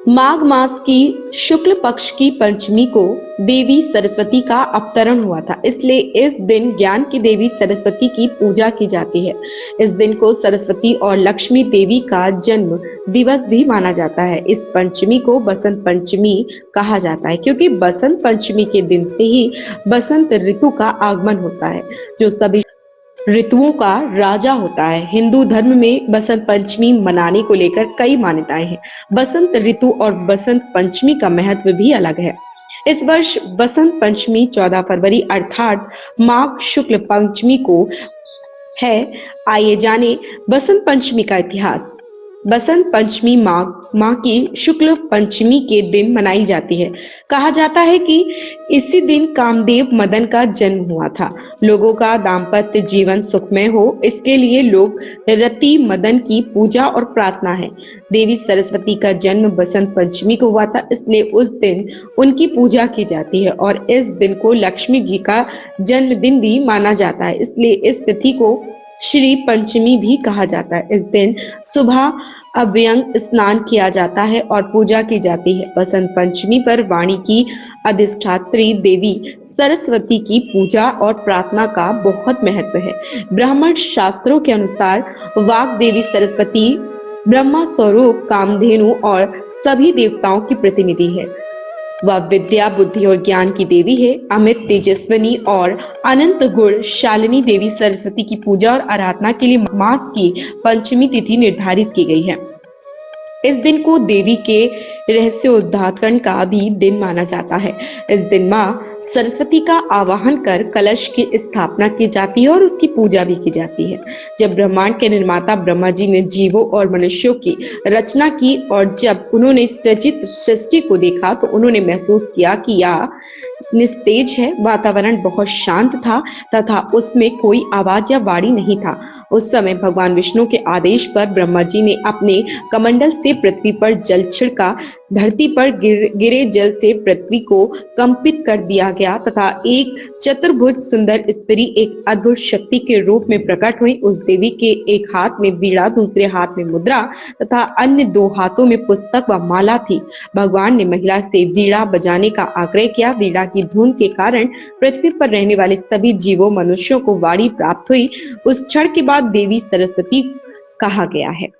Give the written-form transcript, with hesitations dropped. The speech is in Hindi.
माघ मास की शुक्ल पक्ष की पंचमी को देवी सरस्वती का अवतरण हुआ था। इसलिए इस दिन ज्ञान की देवी सरस्वती की पूजा की जाती है। इस दिन को सरस्वती और लक्ष्मी देवी का जन्म दिवस भी माना जाता है। इस पंचमी को बसंत पंचमी कहा जाता है, क्योंकि बसंत पंचमी के दिन से ही बसंत ऋतु का आगमन होता है, जो सभी ऋतुओं का राजा होता है। हिंदू धर्म में बसंत पंचमी मनाने को लेकर कई मान्यताएं हैं। बसंत ऋतु और बसंत पंचमी का महत्व भी अलग है। इस वर्ष बसंत पंचमी 14 फरवरी अर्थात माघ शुक्ल पंचमी को है। आइए जाने बसंत पंचमी का इतिहास। बसंत पंचमी माघ माह की शुक्ल पंचमी के दिन मनाई जाती है। कहा जाता है कि इसी दिन कामदेव मदन का जन्म हुआ था। लोगों का दाम्पत्य जीवन सुखमय हो, इसके लिए लोग रति मदन की पूजा और प्रार्थना है। देवी सरस्वती का जन्म बसंत पंचमी को हुआ था, इसलिए उस दिन उनकी पूजा की जाती है और इस दिन को लक्ष्मी जी का जन्मदिन भी माना जाता है। इसलिए इस तिथि को श्री पंचमी भी कहा जाता है। इस दिन सुबह अभ्यंग स्नान किया जाता है और पूजा की जाती है। बसंत पंचमी पर वाणी की अधिष्ठात्री देवी सरस्वती की पूजा और प्रार्थना का बहुत महत्व है। ब्राह्मण शास्त्रों के अनुसार वाग देवी सरस्वती ब्रह्मा स्वरूप कामधेनु और सभी देवताओं की प्रतिनिधि है। वह विद्या, बुद्धि और ज्ञान की देवी है। अमित, तेजस्विनी और अनंत गुण शालिनी देवी सरस्वती की पूजा और आराधना के लिए मास की पंचमी तिथि निर्धारित की गई है। इस दिन को देवी के रहस्योद्घाटन का भी दिन माना जाता है। इस दिन माँ सरस्वती का आवाहन कर कलश की स्थापना की जाती है और उसकी पूजा भी की जाती है। जब ब्रह्मांड के निर्माता ब्रह्मा जी ने जीवों और मनुष्यों की रचना की और जब उन्होंने सृजित सृष्टि को देखा तो उन्होंने महसूस किया कि यह निस्तेज है। वातावरण बहुत शांत था तथा उसमें कोई आवाज या वाणी नहीं था। उस समय भगवान विष्णु के आदेश पर ब्रह्मा जी ने अपने कमंडल से पृथ्वी पर जल छिड़का। धरती पर गिरे जल से पृथ्वी को कंपित कर दिया गया तथा एक चतुर्भुज सुंदर स्त्री एक अद्भुत शक्ति के रूप में प्रकट हुई। उस देवी के एक हाथ में वीणा, दूसरे हाथ में मुद्रा तथा अन्य दो हाथों में पुस्तक व माला थी। भगवान ने महिला से वीणा बजाने का आग्रह किया। वीणा की धुन के कारण पृथ्वी पर रहने वाले सभी जीवों, मनुष्यों को वाणी प्राप्त हुई। उस क्षण के बाद देवी सरस्वती कहा गया है।